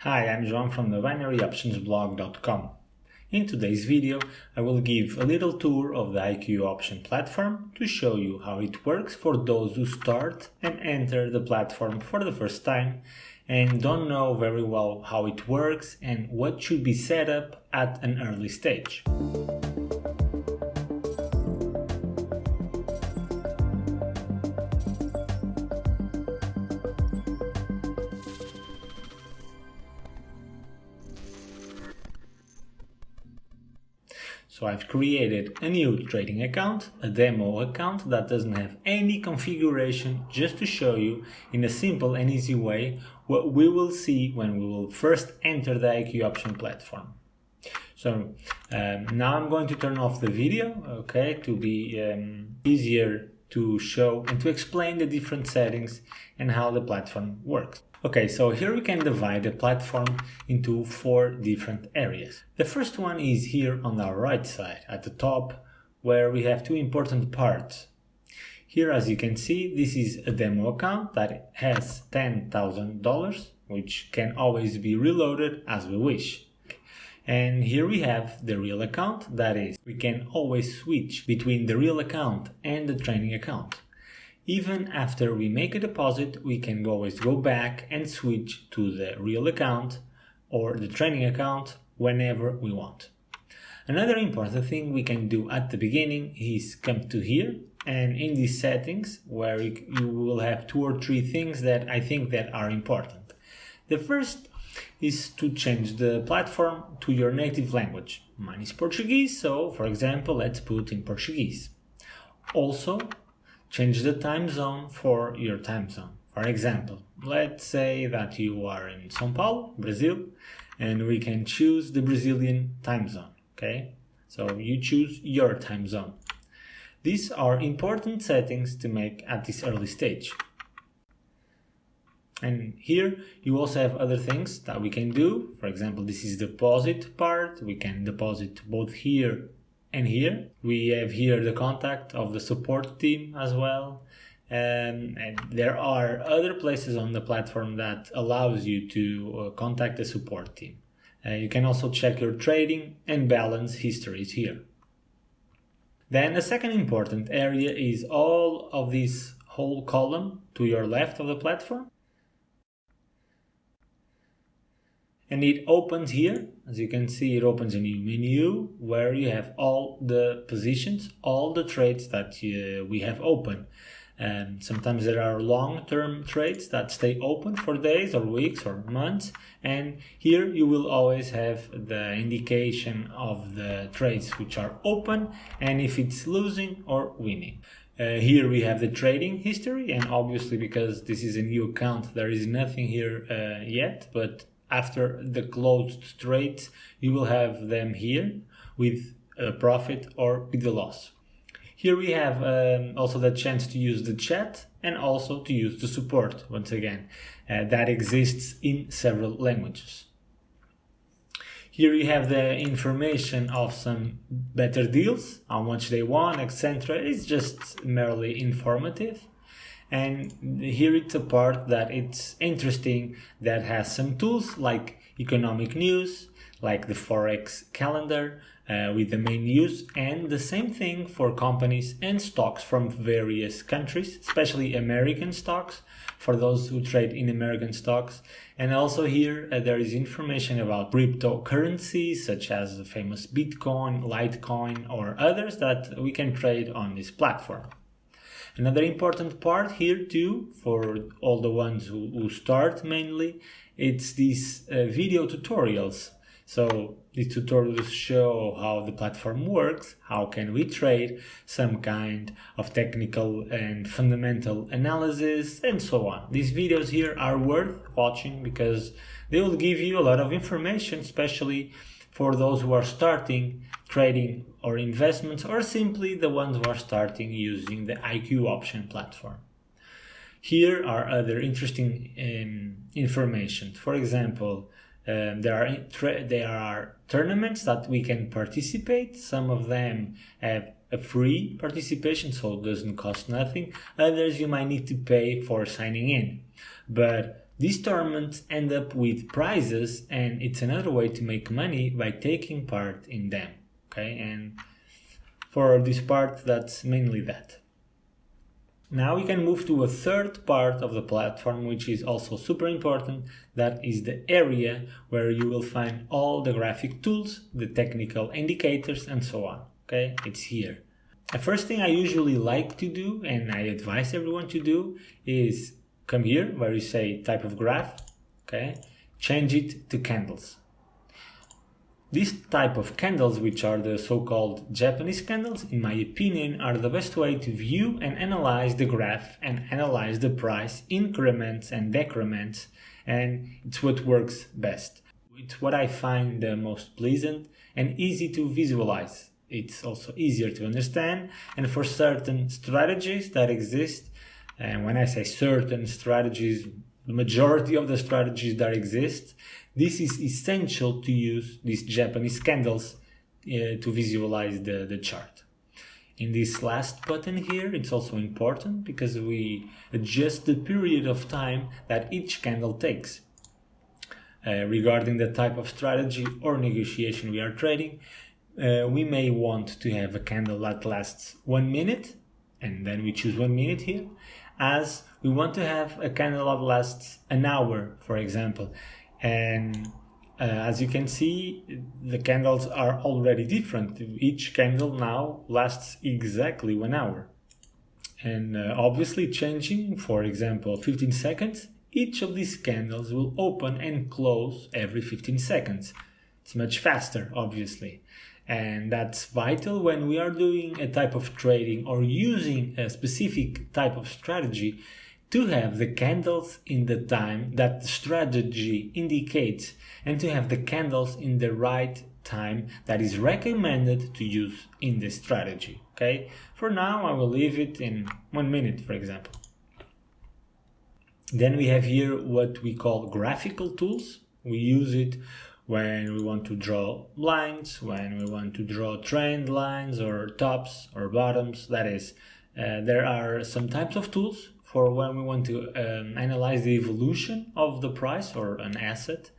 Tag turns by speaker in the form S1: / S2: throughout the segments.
S1: Hi, I'm João from the binaryoptionsblog.com. In today's video, I will give a little tour of the IQ Option platform to show you how it works for those who start and enter the platform for the first time and don't know very well how it works and what should be set up at an early stage. So I've created a new trading account, a demo account that doesn't have any configuration, just to show you in a simple and easy way what we will see when we will first enter the IQ Option platform. So now I'm going to turn off the video, okay, to be easier to show and to explain the different settings and how the platform works. Okay, so here we can divide the platform into 4 different areas. The first one is here on our right side at the top, where we have 2 important parts. Here, as you can see, this is a demo account that has $10,000, which can always be reloaded as we wish. And here we have the real account, that is, we can always switch between the real account and the training account. Even after we make a deposit, we can always go back and switch to the real account or the training account whenever we want. Another important thing we can do at the beginning is come to here, and in these settings where you will have 2 or 3 things that I think that are important. The first is to change the platform to your native language. Mine is Portuguese, so for example, let's put in Portuguese. Also, change the time zone for your time zone. For example, let's say that you are in São Paulo, Brazil, and we can choose the Brazilian time zone, okay? So you choose your time zone. These are important settings to make at this early stage. And here you also have other things that we can do. For example, this is the deposit part. We can deposit both here and here. We have here the contact of the support team as well. And there are other places on the platform that allows you to contact the support team. You can also check your trading and balance histories here. Then a second important area is all of this whole column to your left of the platform. And it opens here, as you can see, it opens a new menu where you have all the positions, all the trades that we have open. Sometimes there are long-term trades that stay open for days or weeks or months. And here you will always have the indication of the trades which are open and if it's losing or winning. Here we have the trading history, and obviously because this is a new account, there is nothing here yet, but after the closed trades, you will have them here with a profit or with the loss. Here we have also the chance to use the chat and also to use the support, once again, that exists in several languages. Here you have the information of some better deals, how much they won, etc. It's just merely informative. And here it's a part that it's interesting that has some tools like economic news, like the Forex calendar with the main news, and the same thing for companies and stocks from various countries, especially American stocks for those who trade in American stocks. And also here there is information about cryptocurrencies such as the famous Bitcoin, Litecoin, or others that we can trade on this platform. Another important part here too, for all the ones who start mainly, it's these video tutorials. So these tutorials show how the platform works, how can we trade, some kind of technical and fundamental analysis, and so on. These videos here are worth watching because they will give you a lot of information, especially for those who are starting trading or investments, or simply the ones who are starting using the IQ Option platform. Here are other interesting information. For example, there are tournaments that we can participate. Some of them have a free participation, so it doesn't cost nothing. Others you might need to pay for signing in. But These tournaments end up with prizes, and it's another way to make money by taking part in them. Okay, and for this part, that's mainly that. Now we can move to a third part of the platform, which is also super important. That is the area where you will find all the graphic tools, the technical indicators, and so on. Okay, it's here. The first thing I usually like to do, and I advise everyone to do, is come here where you say type of graph, okay, change it to candles. This type of candles, which are the so-called Japanese candles, in my opinion, are the best way to view and analyze the graph and analyze the price increments and decrements, and it's what works best. It's what I find the most pleasant and easy to visualize. It's also easier to understand, and for certain strategies that exist, and when I say certain strategies, the majority of the strategies that exist, this is essential to use these Japanese candles to visualize the chart. In this last button here, it's also important because we adjust the period of time that each candle takes. Regarding the type of strategy or negotiation we are trading, we may want to have a candle that lasts 1 minute, and then we choose 1 minute here, as we want to have a candle that lasts an hour, for example. And as you can see, the candles are already different. Each candle now lasts exactly 1 hour. And obviously changing, for example, 15 seconds, each of these candles will open and close every 15 seconds. It's much faster, obviously. And that's vital when we are doing a type of trading or using a specific type of strategy, to have the candles in the time that the strategy indicates and to have the candles in the right time that is recommended to use in the strategy. Okay, for now I will leave it in 1 minute, for example. Then we have here what we call graphical tools. We use it when we want to draw lines, when we want to draw trend lines or tops or bottoms. That is, there are some types of tools for when we want to analyze the evolution of the price or an asset,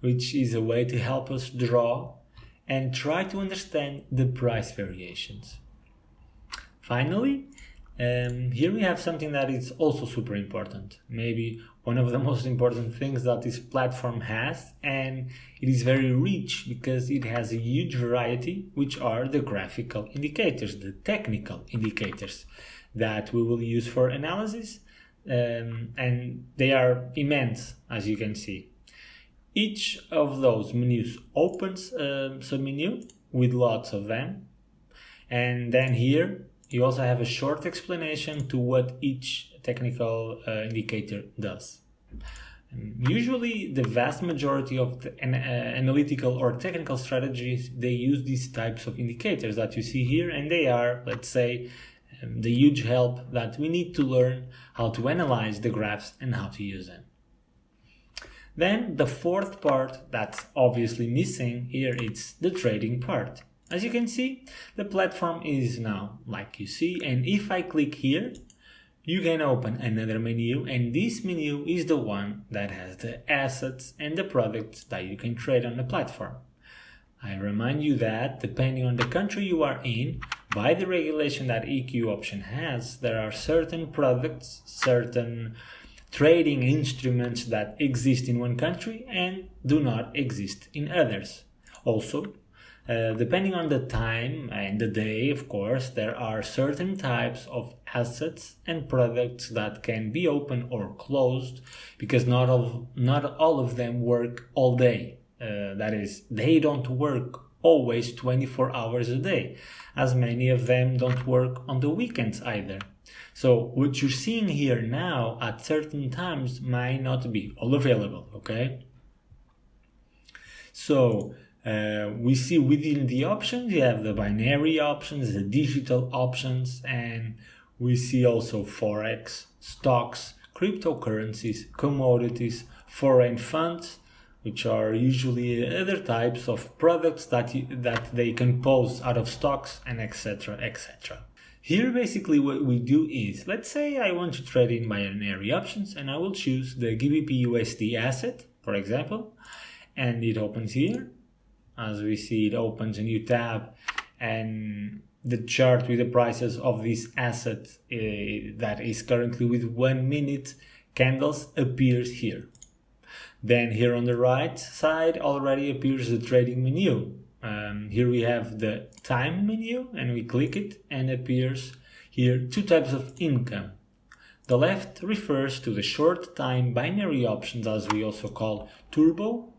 S1: which is a way to help us draw and try to understand the price variations. Finally, here we have something that is also super important, maybe one of the most important things that this platform has, and it is very rich because it has a huge variety, which are the graphical indicators, the technical indicators that we will use for analysis, and they are immense, as you can see. Each of those menus opens a submenu with lots of them, and then here you also have a short explanation to what each technical indicator does. Usually the vast majority of the analytical or technical strategies, they use these types of indicators that you see here, and they are, let's say, the huge help that we need to learn how to analyze the graphs and how to use them. Then the fourth part that's obviously missing here is the trading part. As you can see, the platform is now like you see, and if I click here, you can open another menu, and this menu is the one that has the assets and the products that you can trade on the platform. I remind you that depending on the country you are in, by the regulation that EQ option has, there are certain products, certain trading instruments that exist in one country and do not exist in others. Also, depending on the time and the day, of course, there are certain types of assets and products that can be open or closed because not all of them work all day. That is, they don't work always 24 hours a day, as many of them don't work on the weekends either. So what you're seeing here now at certain times might not be all available, okay? So we see within the options, you have the binary options, the digital options, and we see also Forex, stocks, cryptocurrencies, commodities, foreign funds, which are usually other types of products that they compose out of stocks, and etc, etc. Here basically what we do is, let's say I want to trade in binary options and I will choose the GBP USD asset, for example, and it opens here. As we see, it opens a new tab and the chart with the prices of this asset that is currently with 1 minute candles appears here. Then here on the right side already appears the trading menu. Here we have the time menu and we click it and appears here 2 types of income. The left refers to the short time binary options, as we also call turbo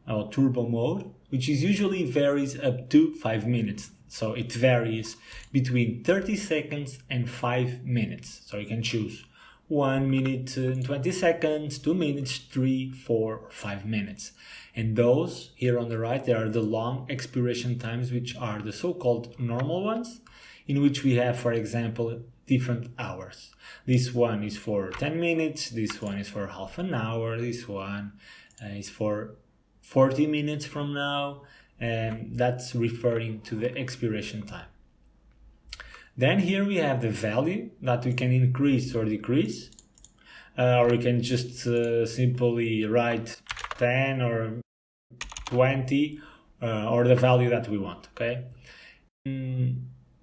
S1: or turbo mode, which is usually varies up to 5 minutes. So it varies between 30 seconds and 5 minutes. So you can choose 1 minute and 20 seconds, 2 minutes, 3, 4, or 5 minutes. And those here on the right, they are the long expiration times, which are the so-called normal ones, in which we have, for example, different hours. This one is for 10 minutes, this one is for half an hour, this one is for 40 minutes from now, and that's referring to the expiration time. Then here we have the value that we can increase or decrease, or we can just simply write 10 or 20 or the value that we want, okay?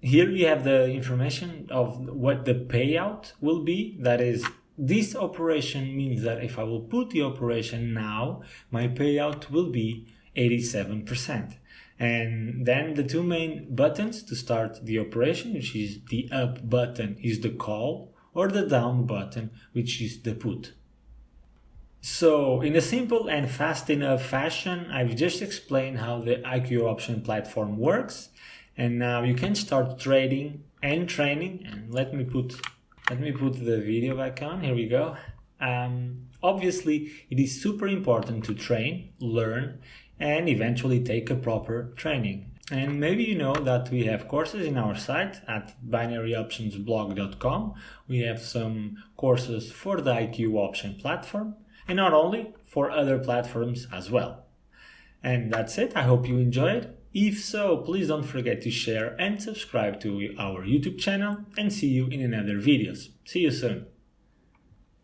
S1: Here we have the information of what the payout will be. That is, this operation means that if I will put the operation now, my payout will be 87%. And then the 2 main buttons to start the operation, which is the up button is the call, or the down button, which is the put. So in a simple and fast enough fashion, I've just explained how the IQ option platform works, and now you can start trading and training. And let me put the video back on. Here we go. Obviously, it is super important to train, learn, and eventually take a proper training. And maybe you know that we have courses in our site at binaryoptionsblog.com. We have some courses for the IQ option platform, and not only, for other platforms as well. And that's it. I hope you enjoyed. If so, please don't forget to share and subscribe to our YouTube channel, and see you in another videos. See you soon.